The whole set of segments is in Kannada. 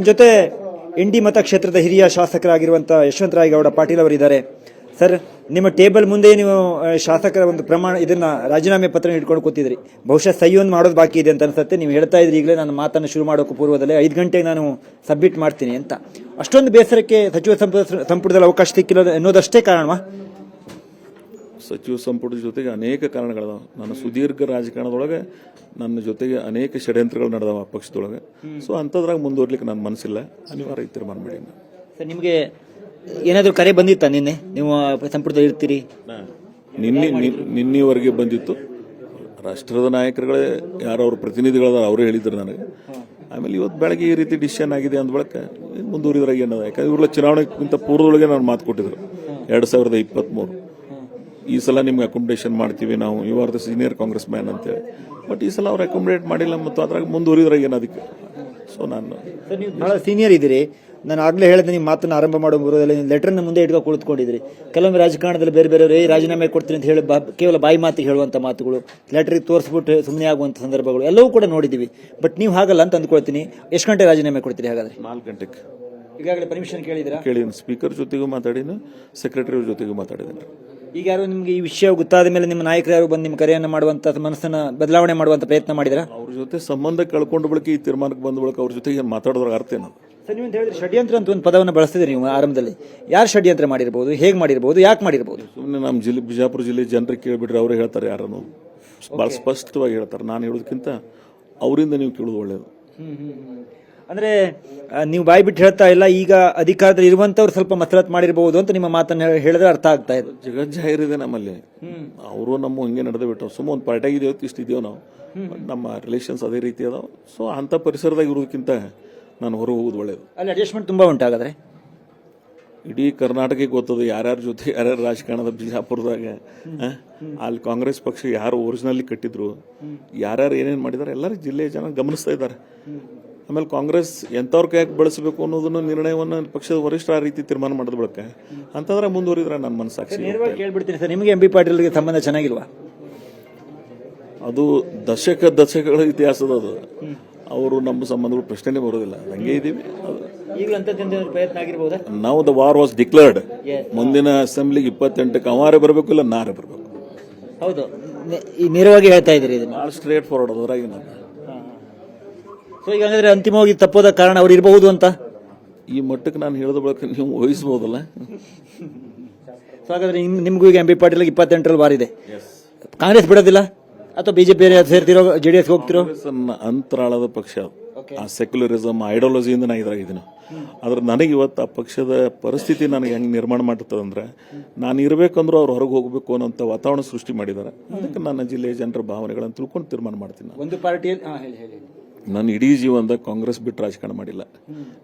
ಜೊತೆ ಇಂಡಿ ಮತಕ್ಷೇತ್ರದ ಹಿರಿಯ ಶಾಸಕರಾಗಿರುವಂಥ ಯಶವಂತರಾಯಗೌಡ ಪಾಟೀಲ್ ಅವರಿದ್ದಾರೆ. ಸರ್, ನಿಮ್ಮ ಟೇಬಲ್ ಮುಂದೆ ನೀವು ಶಾಸಕರ ಒಂದು ಪ್ರಮಾಣ ಇದನ್ನ ರಾಜೀನಾಮೆ ಪತ್ರ ಇಟ್ಕೊಂಡು ಕೂತಿದ್ರಿ. ಬಹುಶಃ ಸಹಿ ಒಂದು ಮಾಡೋದು ಬಾಕಿ ಇದೆ ಅಂತ ಅನ್ಸುತ್ತೆ. ನೀವು ಹೇಳ್ತಾ ಇದ್ರಿ ಈಗಲೇ ನಾನು ಮಾತನ್ನು ಶುರು ಮಾಡೋಕ್ಕೂ ಪೂರ್ವದಲ್ಲೇ 5 ಗಂಟೆಗೆ ನಾನು ಸಬ್ಮಿಟ್ ಮಾಡ್ತೀನಿ ಅಂತ. ಅಷ್ಟೊಂದು ಬೇಸರಕ್ಕೆ ಸಚಿವ ಸಂಪುಟದಲ್ಲಿ ಅವಕಾಶ ಸಿಕ್ಕಿಲ್ಲ ಅನ್ನೋದಷ್ಟೇ ಕಾರಣವಾ? ಸಚಿವ ಸಂಪುಟದ ಜೊತೆಗೆ ಅನೇಕ ಕಾರಣಗಳದಾವ. ನನ್ನ ಸುದೀರ್ಘ ರಾಜಕಾರಣದೊಳಗೆ ನನ್ನ ಜೊತೆಗೆ ಅನೇಕ ಷಡ್ಯಂತ್ರಗಳು ನಡೆದಾವ ಪಕ್ಷದೊಳಗೆ. ಸೊ ಅಂಥದ್ರಾಗ ಮುಂದುವರ್ಲಿಕ್ಕೆ ನನ್ನ ಮನಸ್ಸಿಲ್ಲ, ಅನಿವಾರ್ಯ ತೀರ್ಮಾನ ಮಾಡಿ. ಸರ್, ನಿಮಗೆ ಏನಾದರೂ ಕರೆ ಬಂದಿತ್ತಾ ನಿನ್ನೆ ನೀವು ಸಂಪುಟದಲ್ಲಿ ಇರ್ತೀರಿ? ನಿನ್ನೆವರೆಗೆ ಬಂದಿತ್ತು. ರಾಷ್ಟ್ರದ ನಾಯಕರುಗಳೇ ಯಾರು ಅವ್ರ ಪ್ರತಿನಿಧಿಗಳದ ಅವರೇ ಹೇಳಿದ್ರು ನನಗೆ. ಆಮೇಲೆ ಇವತ್ತು ಬೆಳಗ್ಗೆ ಈ ರೀತಿ ಡಿಸಿಷನ್ ಆಗಿದೆ ಅಂದ ಬಳಿಕ ಮುಂದುವರಿದ್ರಾಗ ಏನದ, ಯಾಕಂದ್ರೆ ಇವ್ರ ಚುನಾವಣೆಗಿಂತ ಪೂರ್ವದೊಳಗೆ ನಾನು ಮಾತು ಕೊಟ್ಟಿದ್ರು 2023 ಈ ಸಲ ನಿಮ್ಗೆ ಅಕೊಮಡೇಷನ್ ಮಾಡ್ತೀವಿ ನಾವು, you are the senior Congress man ಅಂತೇಳಿ. ಬಟ್ ಈ ಸಲ ಅವ್ರು ಅಕೊಮಡೇಟ್ ಮಾಡಿಲ್ಲ ಮತ್ತು ಅದ್ರಾಗ ಮುಂದುವರಿದ್ರಾಗ ಏನು ಅದಕ್ಕೆ. ಸೊ ನೀವು ಬಹಳ ಸೀನಿಯರ್ ಇದ್ದೀರಿ. ನಾನು ಆಗಲೇ ಹೇಳಿದೆ, ನಿಮ್ಮ ಮಾತನ್ನು ಆರಂಭ ಮಾಡೋ ಬರೋದಲ್ಲಿ ಲೆಟರ್ನ ಮುಂದೆ ಇಟ್ಕೊಂಡು ಕುಳಿತುಕೊಂಡಿದ್ರಿ. ಕೆಲವೊಮ್ಮೆ ರಾಜಕಾರಣದಲ್ಲಿ ಬೇರೆ ಬೇರೆಯವರು ರಾಜೀನಾಮೆ ಕೊಡ್ತೀನಿ ಅಂತ ಹೇಳಿ ಕೇವಲ ಬಾಯಿ ಮಾತಿಗೆ ಹೇಳುವಂಥ ಮಾತುಗಳು, ಲೆಟರ್ಗೆ ತೋರಿಸ್ಬಿಟ್ಟು ಸುಮ್ಮನೆ ಆಗುವಂಥ ಸಂದರ್ಭಗಳು ಎಲ್ಲವೂ ಕೂಡ ನೋಡಿದ್ದೀವಿ. ಬಟ್ ನೀವು ಹಾಗಲ್ಲ ಅಂತ ಅಂದ್ಕೊಳ್ತೀನಿ. ಎಷ್ಟು ಗಂಟೆ ರಾಜೀನಾಮೆ ಕೊಡ್ತೀರಿ ಹಾಗಾದ್ರೆ? 4 ಗಂಟೆಗೆ. ಈಗಾಗಲೇ ಪರ್ಮಿಷನ್ ಕೇಳಿದ್ದೀರಾ? ಕೇಳಿದ್ದೀನಿ. ಸ್ಪೀಕರ್ ಜೊತೆಗೂ ಮಾತಾಡಿದ್ದೀನಿ, ಸೆಕ್ರೆಟರಿ ಜೊತೆಗೂ ಮಾತಾಡಿದ್ದೀನಿ. ಈಗ ಯಾರು ನಿಮಗೆ ಈ ವಿಷಯ ಗೊತ್ತಾದ ಮೇಲೆ ನಿಮ್ಮ ನಾಯಕರು ಯಾರು ಬಂದು ನಿಮ್ಮ ಕರೆಯನ್ನು ಮಾಡುವಂತ ಮನಸ್ಸನ್ನ ಬದಲಾವಣೆ ಮಾಡುವಂತ ಪ್ರಯತ್ನ ಮಾಡಿದ್ರ? ಅವ್ರ ಜೊತೆ ಸಂಬಂಧ ಕಳ್ಕೊಂಡ ಬಳಿಕ ಈ ತೀರ್ಮಾನಕ್ಕೆ ಬಂದ ಬಳಿಕ ಅವ್ರ ಜೊತೆಗೆ ಮಾತಾಡೋದ್ರ ಅರ್ಥ ಏನು? ಸರ್, ನೀವು ಹೇಳಿದ್ರೆ ಷಡ್ಯಂತ್ರ ಅಂತ ಒಂದು ಪದವನ್ನು ಬಳಸ್ತಿದ್ರಿ ನೀವು ಆರಂಭದಲ್ಲಿ. ಯಾರು ಷಡ್ಯಂತ್ರ ಮಾಡಿರ್ಬೋದು, ಹೇಗೆ ಮಾಡಿರ್ಬೋದು, ಯಾಕೆ ಮಾಡಿರ್ಬೋದು? ಸುಮ್ಮನೆ ನಮ್ಮ ಬಿಜಾಪುರ ಜಿಲ್ಲೆ ಜನರಿಗೆ ಕೇಳಿಬಿಟ್ರೆ ಅವರೇ ಹೇಳ್ತಾರೆ, ಯಾರನ್ನು ಭಾಳ ಸ್ಪಷ್ಟವಾಗಿ ಹೇಳ್ತಾರೆ. ನಾನು ಹೇಳೋದಕ್ಕಿಂತ ಅವರಿಂದ ನೀವು ಕೇಳೋದು ಒಳ್ಳೇದು. ಅಂದ್ರೆ ನೀವು ಬಾಯಿ ಬಿಟ್ಟು ಹೇಳ್ತಾ ಇಲ್ಲ, ಈಗ ಅಧಿಕಾರದಲ್ಲಿ ಇರುವಂತವ್ರು ಸ್ವಲ್ಪ ಮಸರತ್ ಮಾಡಿರಬಹುದು ಅಂತ ನಿಮ್ಮ ಮಾತನ್ನ ಹೇಳಿದ್ರೆ ಅರ್ಥ ಆಗ್ತಾ ಇದೆ. ಜಗಜ್ಜಾಹಿರಿದೆ ನಮ್ಮಲ್ಲಿ. ಅವರು ನಮ್ಮ ಹಂಗೆ ನಡೆದು ಬಿಟ್ಟು ಸುಮ್ಮ ಒಂದು ಪಾರ್ಟಿಯಾಗಿ ಇದೇವತ್ತು ಇಷ್ಟು ಇದೆಯೋ ನಾವು, ನಮ್ಮ ರಿಲೇಷನ್ಸ್ ಅದೇ ರೀತಿ ಅದಾವ. ಸೊ ಅಂಥ ಪರಿಸರದಾಗ ಇರೋದಕ್ಕಿಂತ ನಾನು ಹೊರಗೆ ಹೋಗೋದು ಒಳ್ಳೇದು. ಅಲ್ಲಿ ಅಡ್ಜಸ್ಟ್ಮೆಂಟ್ ತುಂಬಾ ಉಂಟಾಗಾದ್ರೆ ಇಡೀ ಕರ್ನಾಟಕಕ್ಕೆ ಗೊತ್ತದ ಯಾರ್ಯಾರ ಜೊತೆ ಯಾರ್ಯಾರು ರಾಜಕಾರಣದ ಬಿಜಾಪುರದಾಗ ಅಲ್ಲಿ ಕಾಂಗ್ರೆಸ್ ಪಕ್ಷ ಯಾರು ಒರಿಜಿನಲಿ ಕಟ್ಟಿದ್ರು, ಯಾರ್ಯಾರು ಏನೇನು ಮಾಡಿದಾರೆ ಎಲ್ಲರೂ ಜಿಲ್ಲೆಯ ಜನ ಗಮನಿಸ್ತಾ ಇದ್ದಾರೆ. ಆಮೇಲೆ ಕಾಂಗ್ರೆಸ್ ಎಂಥವ್ರ ಕೈಯಾಗಿ ಬಳಸಬೇಕು ಅನ್ನೋದನ್ನು ನಿರ್ಣಯವನ್ನು ಪಕ್ಷದ ವರಿಷ್ಠ ಆ ರೀತಿ ತೀರ್ಮಾನ ಮಾಡಿದ ಬಳಿಕ ಅಂತಂದ್ರೆ ಮುಂದುವರಿದ್ರೆ ನನ್ನ ಮನಸ್ಸಾಕ್ಷಿ. ನೇರವಾಗಿ ಕೇಳ್ಬಿಡ್ತೀನಿ ಸರ್, ನಿಮಗೆ MP ಪಾಟೀಲ್ಗೆ ಸಂಬಂಧ ಚೆನ್ನಾಗಿಲ್ವಾ? ಅದು ದಶಕಗಳ ಇತಿಹಾಸದ ಅದು. ಅವರು ನಮ್ಮ ಸಂಬಂಧಗಳು ಪ್ರಶ್ನೆ ಬರೋದಿಲ್ಲ, ಹಂಗೆ ಇದ್ದೀವಿ. ಪ್ರಯತ್ನ ಆಗಿರ್ಬೋದಾ? ನಾವು ದ ವಾರ್ ವಾಸ್ ಡಿಕ್ಲೇರ್ಡ್. ಮುಂದಿನ ಅಸೆಂಬ್ಲಿಗೆ 28ಕ್ಕೆ ಅವಾರೇ ಬರಬೇಕು, ಇಲ್ಲ ನಾರೇ ಬರಬೇಕು. ಹೌದು, ನೇರವಾಗಿ ಹೇಳ್ತಾ ಇದ್ದೀರಿ. ಭಾಳ ಸ್ಟ್ರೇಟ್ ಫಾರ್ವರ್ಡ್ ಅದರಾಗಿ ನಾನು. ಸೊ ಈಗ ಅಂದ್ರೆ ಅಂತಿಮವಾಗಿ ತಪ್ಪೋದ ಕಾರಣ ಅವ್ರು ಇರಬಹುದು ಅಂತ ಈ ಮಟ್ಟಕ್ಕೆ ನಾನು ಹೇಳಿದ ಬಳಿಕ ನೀವು ಊಹಿಸಬಹುದಲ್ಲ. ಸೊ ಹಾಗಾದ್ರೆ ನಿಮಗೂ ಈಗ MP ಪಾಟೀಲ್ಗೆ 28ರಲ್ಲಿ ಬಾರಿದೆ. ಕಾಂಗ್ರೆಸ್ ಬಿಡೋದಿಲ್ಲ ಅಥವಾ ಬಿಜೆಪಿ ಸೇರ್ತಿರೋ, JDS ಹೋಗ್ತಿರೋ? ಅಂತರಾಳದ ಪಕ್ಷ ಆ ಸೆಕ್ಯುಲರಿಸಮ್ ಐಡಿಯಾಲಜಿಯಿಂದ ನಾನು ಇದ್ರಾಗಿದ್ದೀನಿ. ಆದ್ರೆ ನನಗೆ ಇವತ್ತು ಆ ಪಕ್ಷದ ಪರಿಸ್ಥಿತಿ ನನಗೆ ಹೆಂಗೆ ನಿರ್ಮಾಣ ಮಾಡುತ್ತದಂದ್ರೆ, ನಾನು ಇರಬೇಕಂದ್ರೂ ಅವ್ರು ಹೊರಗೆ ಹೋಗಬೇಕು ಅನ್ನೋಂಥ ವಾತಾವರಣ ಸೃಷ್ಟಿ ಮಾಡಿದ್ದಾರೆ. ಅದಕ್ಕೆ ನನ್ನ ಜಿಲ್ಲೆಯ ಜನರ ಭಾವನೆಗಳನ್ನು ತಿಳ್ಕೊಂಡು ತೀರ್ಮಾನ ಮಾಡ್ತೀನಿ. ಒಂದು ಪಾರ್ಟಿಯಲ್ಲಿ ನಾನು ಇಡೀ ಜೀವನದಾಗ ಕಾಂಗ್ರೆಸ್ ಬಿಟ್ಟು ರಾಜಕಾರಣ ಮಾಡಿಲ್ಲ.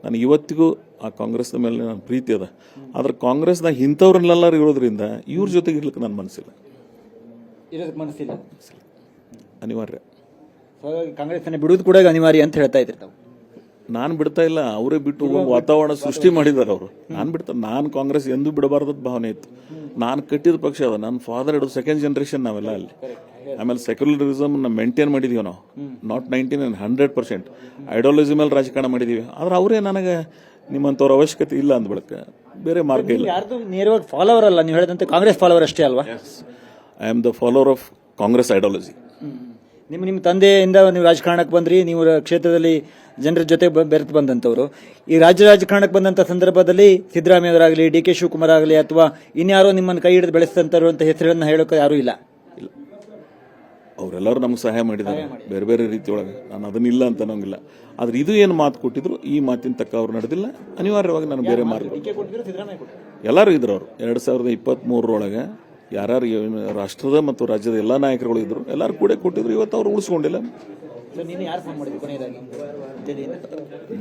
ನನಗೆ ಇವತ್ತಿಗೂ ಆ ಕಾಂಗ್ರೆಸ್ನ ಮೇಲೆ ನನ್ನ ಪ್ರೀತಿ ಅದ. ಆದ್ರೆ ಕಾಂಗ್ರೆಸ್ನಾಗ ಇಂಥವ್ರನ್ನೆಲ್ಲರೂ ಇರೋದ್ರಿಂದ ಇವ್ರ ಜೊತೆಗೆ ಇರ್ಲಿಕ್ಕೆ ನನ್ನ ಮನಸ್ಸಿಲ್ಲ, ಅನಿವಾರ್ಯ. ಕಾಂಗ್ರೆಸ್ ಬಿಡುವುದು ಕೂಡ ಅನಿವಾರ್ಯ ಅಂತ ಹೇಳ್ತಾ ಇದ್ರು. ನಾನು ಬಿಡ್ತಾ ಇಲ್ಲ, ಅವರೇ ಬಿಟ್ಟು ವಾತಾವರಣ ಸೃಷ್ಟಿ ಮಾಡಿದಾರೆ ಅವರು. ನಾನು ಕಾಂಗ್ರೆಸ್ ಎಂದೂ ಬಿಡಬಾರ್ದ ಭಾವನೆ ಇತ್ತು. ನಾನು ಕಟ್ಟಿದ ಪಕ್ಷ ಅದ. ನನ್ನ ಫಾದರ್ ಹಿಡಿದು 2nd ಜನರೇಷನ್ ನಾವೆಲ್ಲ ಅಲ್ಲಿ. ಆಮೇಲೆ ಸೆಕ್ಯುಲರಿಸಮ್ ಮೇಂಟೈನ್ ಮಾಡಿದೀವಿ ನಾವು, ನಾಟ್ 100% ಐಡಿಯಾಲಜಿ ಮೇಲೆ ರಾಜಕಾರಣ ಮಾಡಿದೀವಿ. ಆದ್ರೆ ಅವರೇ ನನಗೆ ನಿಮ್ಮಂಥವ್ರ ಅವಶ್ಯಕತೆ ಇಲ್ಲ ಅಂದ ಬಳಿಕ ಬೇರೆ ಮಾರ್ಗ ಇಲ್ಲ. ಯಾರ್ದು ನೇರವಾಗಿ ಫಾಲೋವರ್ ಅಲ್ಲ, ನೀವು ಹೇಳಿದಂತೆ ಕಾಂಗ್ರೆಸ್ ಫಾಲೋವರ್ ಅಷ್ಟೇ ಅಲ್ವಾ? I am the follower of Congress ideology. ನಿಮ್ಮ ತಂದೆಯಿಂದ ನೀವು ರಾಜಕಾರಣಕ್ಕೆ ಬಂದ್ರಿ, ನೀವು ಕ್ಷೇತ್ರದಲ್ಲಿ ಜನರ ಜೊತೆ ಬೆರೆತು ಬಂದಂಥವ್ರು. ಈ ರಾಜ್ಯ ರಾಜಕಾರಣಕ್ಕೆ ಬಂದಂಥ ಸಂದರ್ಭದಲ್ಲಿ ಸಿದ್ದರಾಮಯ್ಯ ಅವರಾಗಲಿ, DK ಶಿವಕುಮಾರ್ ಆಗಲಿ ಅಥವಾ ಇನ್ಯಾರೋ ನಿಮ್ಮನ್ನು ಕೈ ಹಿಡಿದು ಬೆಳೆಸಿದಂಥವ್ರು ಅಂತ ಹೆಸರನ್ನು ಹೇಳೋಕೆ ಯಾರೂ ಇಲ್ಲ. ಅವರೆಲ್ಲರೂ ನಮ್ಗೆ ಸಹಾಯ ಮಾಡಿದ್ದಾರೆ ಬೇರೆ ಬೇರೆ ರೀತಿಯೊಳಗೆ. ನಾನು ಅದನ್ನಿಲ್ಲ ಅಂತ ಅನ್ನೋಂಗಿಲ್ಲ. ಆದ್ರೆ ಇದು ಏನು ಮಾತು ಕೊಟ್ಟಿದ್ರು, ಈ ಮಾತಿನ ತಕ್ಕ ಅವ್ರು ನಡೆದಿಲ್ಲ. ಅನಿವಾರ್ಯವಾಗಿ ನಾನು ಬೇರೆ ಮಾರ್ಗ. ಎಲ್ಲರೂ ಇದ್ರು. ಅವರು 2023 ಯಾರ್ಯಾರು ರಾಷ್ಟ್ರದ ಮತ್ತು ರಾಜ್ಯದ ಎಲ್ಲ ನಾಯಕರುಗಳು ಇದ್ರು, ಎಲ್ಲರೂ ಕೂಡ ಕೊಟ್ಟಿದ್ರು. ಇವತ್ತು ಅವ್ರು ಉಳಿಸ್ಕೊಂಡಿಲ್ಲ.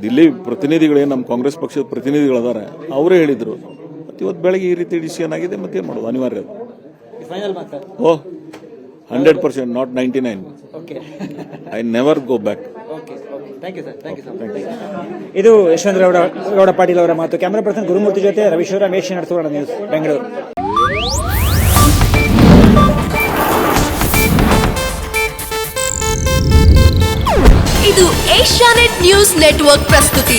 ದಿಲ್ಲಿ ಪ್ರತಿನಿಧಿಗಳೇ, ನಮ್ಮ ಕಾಂಗ್ರೆಸ್ ಪಕ್ಷದ ಪ್ರತಿನಿಧಿಗಳದಾರ, ಅವರೇ ಹೇಳಿದ್ರು. ಇವತ್ತು ಬೆಳಗ್ಗೆ ಈ ರೀತಿ ಡಿಸಿಷನ್ ಆಗಿದೆ, ಮತ್ತೇನು ಮಾಡೋದು, ಅನಿವಾರ್ಯ. 100%, not 99. I never go back. Thank you, sir. ಇದು ಯಶವಂತರಾಯಗೌಡ ಪಾಟೀಲ್ ಅವರ ಮಾತು. ಕ್ಯಾಮರಾ ಪರ್ಸನ್ ಗುರುಮೂರ್ತಿ ಜೊತೆ ರವಿಶಂಕರ್, ಮೇಷನ್ ಸುವರ್ಣ ನ್ಯೂಸ್, ಬೆಂಗಳೂರು. ಇದು ಏಷ್ಯಾನೆಟ್ ನ್ಯೂಸ್ ನೆಟ್ವರ್ಕ್ ಪ್ರಸ್ತುತಿ.